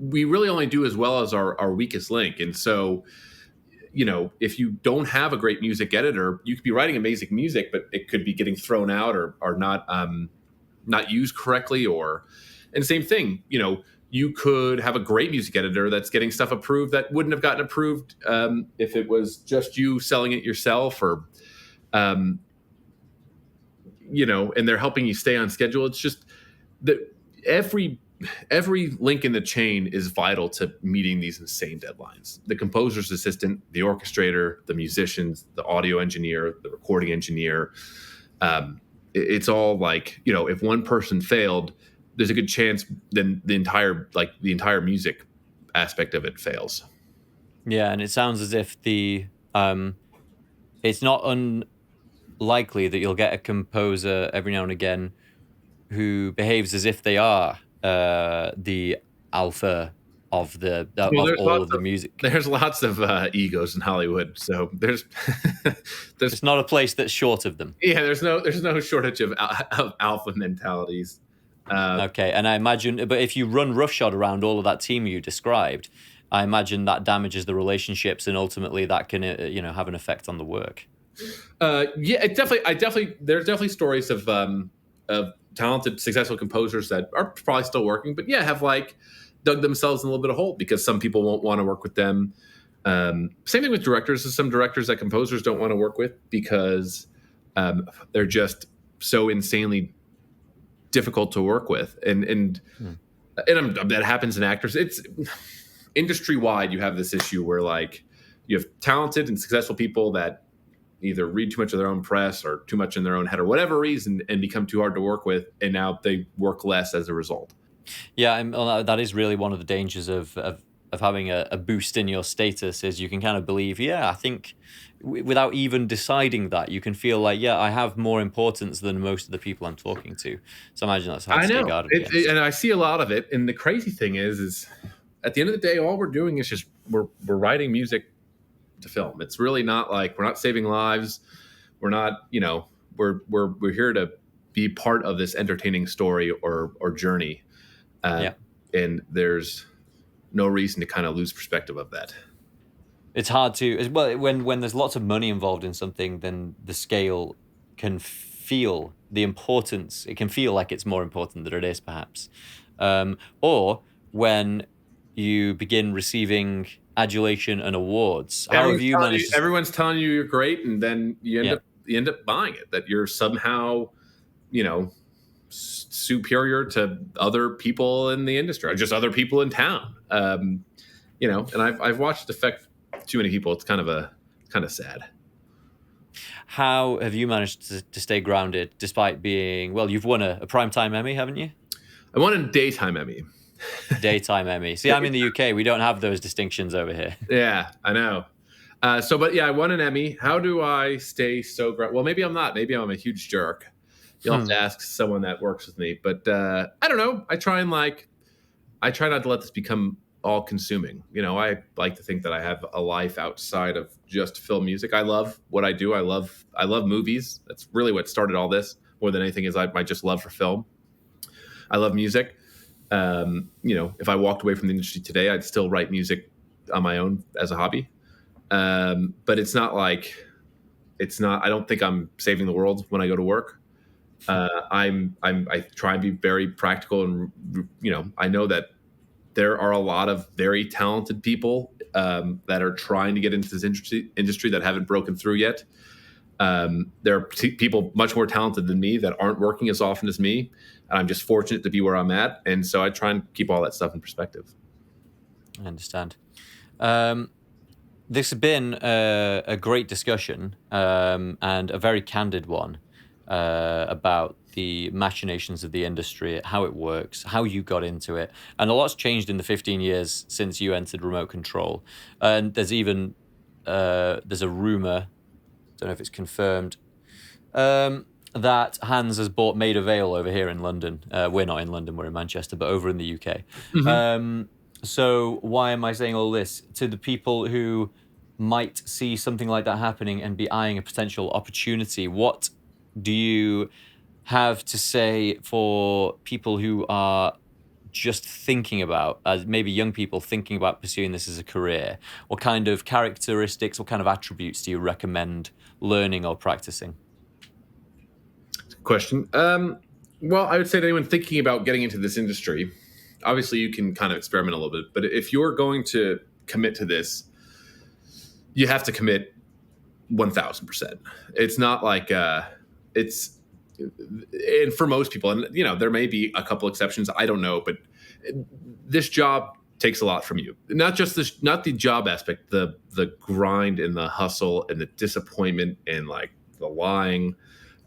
we really only do as well as our weakest link. And so, if you don't have a great music editor, you could be writing amazing music, but it could be getting thrown out or not used correctly. And same thing, you could have a great music editor that's getting stuff approved that wouldn't have gotten approved if it was just you selling it yourself, or, and they're helping you stay on schedule. It's just that every link in the chain is vital to meeting these insane deadlines. The composer's assistant, the orchestrator, the musicians, the audio engineer, the recording engineer. It's all like, if one person failed, there's a good chance then the entire music aspect of it fails. Yeah, and it sounds as if it's not unlikely that you'll get a composer every now and again who behaves as if they are the alpha of all of the music. There's lots of egos in Hollywood, so there's it's not a place that's short of them. Yeah, there's no shortage of alpha mentalities. Okay, and I imagine, but if you run roughshod around all of that team you described, I imagine that damages the relationships, and ultimately that can have an effect on the work. Yeah, there's definitely stories of talented, successful composers that are probably still working, but yeah, have like dug themselves in a little bit of hole because some people won't want to work with them. Same thing with directors. There's some directors that composers don't want to work with because they're just so insanely difficult to work with, and that happens in actors. It's industry wide. You have this issue where like you have talented and successful people that either read too much of their own press or too much in their own head or whatever reason, and become too hard to work with, and now they work less as a result. Yeah, that is really one of the dangers of having a boost in your status is you can kind of believe, yeah, I think without even deciding that, you can feel like, yeah, I have more importance than most of the people I'm talking to. So I imagine that's hard to stay guarded against. And I see a lot of it. And the crazy thing is at the end of the day, all we're doing is just we're writing music to film. It's really not like we're not saving lives. We're not, we're here to be part of this entertaining story or journey. And there's no reason to kind of lose perspective of that. It's hard to, well, when there's lots of money involved in something, then the scale can feel the importance. It can feel like it's more important than it is, perhaps. Or when you begin receiving adulation and awards. How have you managed? Everyone's telling you you're great, and then you end up buying it. That you're somehow, superior to other people in the industry, or just other people in town. And I've watched it affect too many people. It's kind of sad. How have you managed to stay grounded despite being, well, you've won a primetime Emmy, haven't you? I won a daytime Emmy. Daytime Emmy. See, I'm in the UK. We don't have those distinctions over here. Yeah, I know. I won an Emmy. How do I stay so grounded? Well, maybe I'm not. Maybe I'm a huge jerk. You'll have to ask someone that works with me. But I don't know. I try not to let this become all consuming. I like to think that I have a life outside of just film music. I love what I do. I love movies. That's really what started all this more than anything is my just love for film. I love music. If I walked away from the industry today, I'd still write music on my own as a hobby. But it's not I don't think I'm saving the world when I go to work. I try and be very practical, and I know that there are a lot of very talented people that are trying to get into this industry that haven't broken through yet. There are people much more talented than me that aren't working as often as me, and I'm just fortunate to be where I'm at. And so I try and keep all that stuff in perspective. I understand. This has been a great discussion and a very candid one about the machinations of the industry, how it works, how you got into it. And a lot's changed in the 15 years since you entered remote control. And there's even, there's a rumor, don't know if it's confirmed, that Hans has bought Maida Vale over here in London. We're not in London, we're in Manchester, but over in the UK. Mm-hmm. So why am I saying all this? To the people who might see something like that happening and be eyeing a potential opportunity, what do you have to say for people who are just thinking about, maybe young people thinking about pursuing this as a career? What kind of characteristics, what kind of attributes do you recommend learning or practicing? Good question. Well, I would say to anyone thinking about getting into this industry, obviously you can kind of experiment a little bit, but if you're going to commit to this, you have to commit 1,000%. It's not like and for most people, and there may be a couple exceptions, I don't know, but this job takes a lot from you. Not the job aspect, the grind and the hustle and the disappointment and like the lying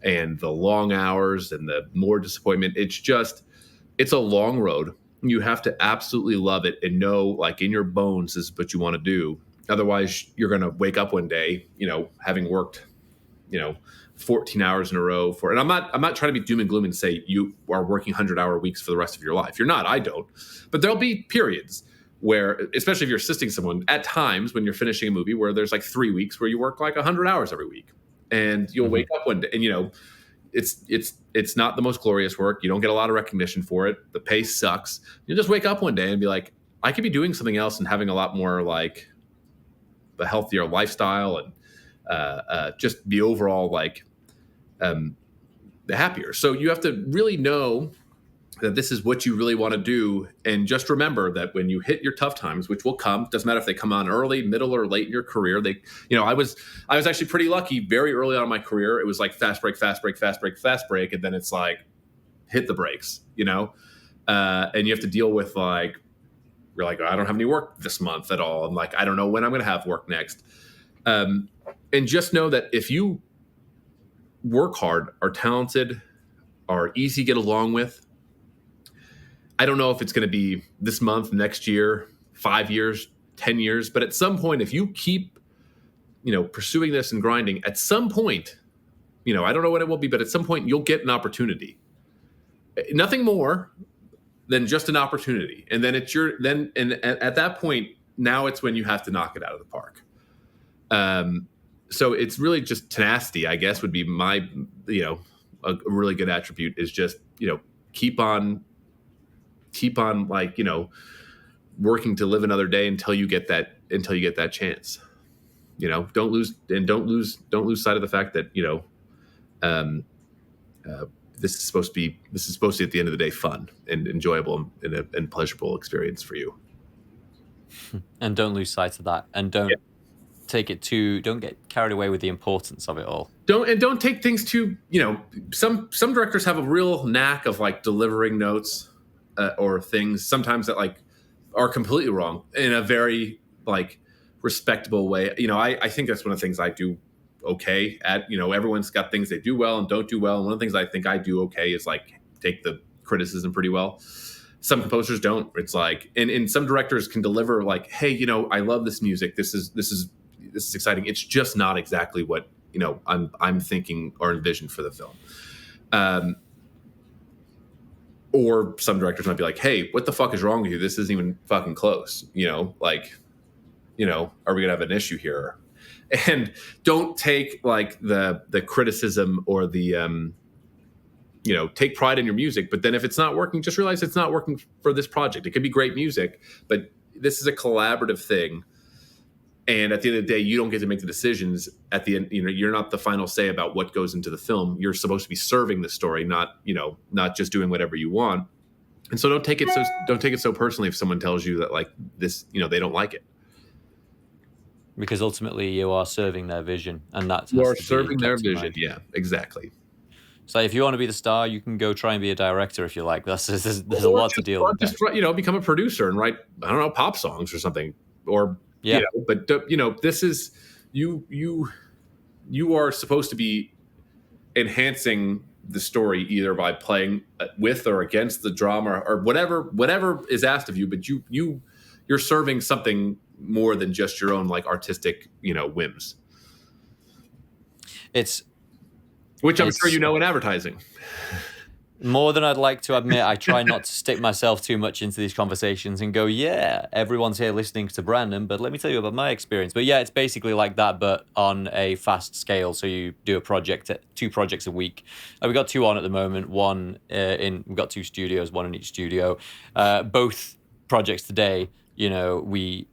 and the long hours and the more disappointment. It's a long road. You have to absolutely love it and know, like in your bones, this is what you want to do. Otherwise, you're going to wake up one day, having worked, 14 hours in a row and I'm not trying to be doom and gloom and say you are working 100-hour weeks for the rest of your life. You're not. I don't. But there'll be periods where, especially if you're assisting someone, at times when you're finishing a movie, where there's like 3 weeks where you work like 100 hours every week, and you'll wake up one day and it's not the most glorious work. You don't get a lot of recognition for it. The pay sucks. You'll just wake up one day and be like, I could be doing something else and having a lot more like the healthier lifestyle and just the overall like the happier. So you have to really know that this is what you really want to do. And just remember that when you hit your tough times, which will come, doesn't matter if they come on early, middle, or late in your career. I was actually pretty lucky very early on in my career. It was like fast break, fast break, fast break, fast break. And then it's like, hit the brakes, and you have to deal with like, you're like, I don't have any work this month at all. I'm like, I don't know when I'm going to have work next. And just know that if you work hard, are talented, are easy to get along with, I don't know if it's going to be this month, next year, 5 years, 10 years, but at some point, if you keep, pursuing this and grinding, at some point, I don't know what it will be, but at some point you'll get an opportunity. Nothing more than just an opportunity. And then at that point, now it's when you have to knock it out of the park. So it's really just tenacity, I guess, would be my, a really good attribute is just, keep on like, working to live another day until you get that chance. Don't lose sight of the fact that, this is supposed to be at the end of the day fun and enjoyable and pleasurable experience for you. And don't lose sight of that, and don't get carried away with the importance of it all. Don't take things too, some directors have a real knack of like delivering notes or things sometimes that like are completely wrong in a very like respectable way. I think that's one of the things I do okay at. Everyone's got things they do well and don't do well, and one of the things I think I do okay is like take the criticism pretty well. Some composers don't. It's like, and some directors can deliver like, hey, I love this music, this is exciting, it's just not exactly what I'm thinking or envisioned for the film. Or some directors might be like, hey, what the fuck is wrong with you? This isn't even fucking close. Are we gonna have an issue here? And don't take like the criticism or the take pride in your music, but then if it's not working, just realize it's not working for this project. It could be great music, but this is a collaborative thing. And at the end of the day, you don't get to make the decisions at the end. You're not the final say about what goes into the film. You're supposed to be serving the story, not just doing whatever you want. And so don't take it so personally if someone tells you that like this, they don't like it. Because ultimately you are serving their vision, and that's you are serving their vision. Yeah, exactly. So if you want to be the star, you can go try and be a director if you like. There's a lot to deal with. Just become a producer and write, I don't know, pop songs or something, or yeah. But this is you are supposed to be enhancing the story either by playing with or against the drama or whatever is asked of you. But you're serving something more than just your own like artistic whims. Which I'm sure in advertising. More than I'd like to admit. I try not to stick myself too much into these conversations and go, yeah, everyone's here listening to Brandon, but let me tell you about my experience. But yeah, it's basically like that, but on a fast scale. So you do a project, 2 projects a week. We've got 2 on at the moment. We've got 2 studios, 1 in each studio. Both projects today, we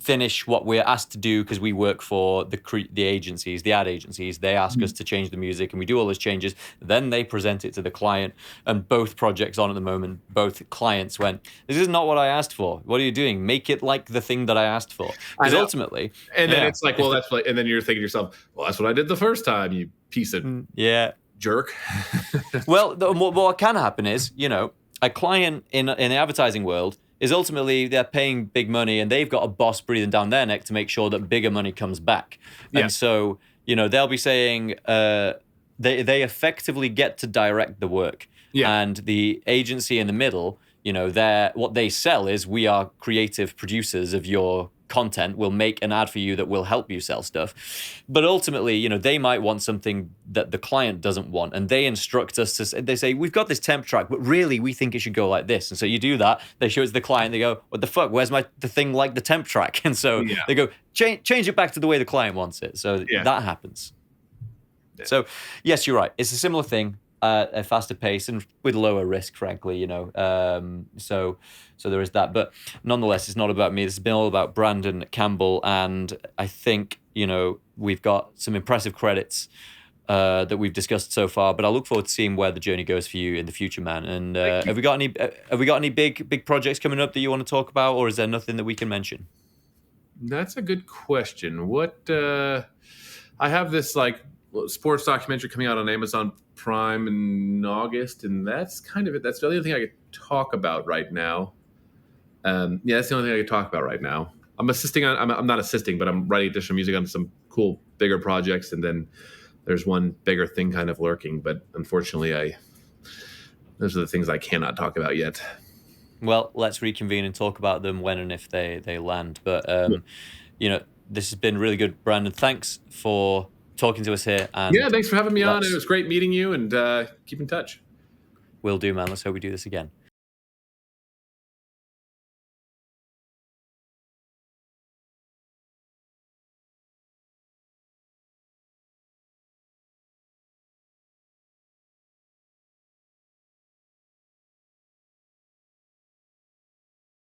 finish what we're asked to do because we work for the agencies, the ad agencies. They ask us to change the music, and we do all those changes. Then they present it to the client. And both projects on at the moment, both clients went, this is not what I asked for. What are you doing? Make it like the thing that I asked for. Because ultimately, and then it's like, well, that's like, and then you're thinking to yourself, well, that's what I did the first time, you piece of jerk. Well, what can happen is, a client in the advertising world is ultimately they're paying big money and they've got a boss breathing down their neck to make sure that bigger money comes back. Yeah. And so, they'll be saying they effectively get to direct the work. Yeah. And the agency in the middle, what they sell is, we are creative producers of your content. We'll make an ad for you that will help you sell stuff. But ultimately, they might want something that the client doesn't want, and they instruct us to. They say, we've got this temp track, but really we think it should go like this. And so you do that. They show it to the client. They go, what the fuck? Where's the thing like the temp track? And so they go, change it back to the way the client wants it. So that happens. Yeah. So yes, you're right. It's a similar thing. A faster pace and with lower risk, frankly, So there is that. But nonetheless, it's not about me. This has been all about Brandon Campbell. And I think, we've got some impressive credits that we've discussed so far. But I look forward to seeing where the journey goes for you in the future, man. And Thank you. have we got any big projects coming up that you want to talk about, or is there nothing that we can mention? That's a good question. What I have this like sports documentary coming out on Amazon Prime in August, and that's kind of it. That's the only thing I could talk about right now. Yeah, that's the only thing I could talk about right now. I'm assisting on. I'm not assisting, but I'm writing additional music on some cool, bigger projects, and then there's one bigger thing kind of lurking. But unfortunately, I those are the things I cannot talk about yet. Well, let's reconvene and talk about them when and if they land. But this has been really good, Brandon. Thanks for talking to us here, Yeah, and thanks for having me on. It let's was great meeting you, and keep in touch. we'll do, man. Let's hope we do this again.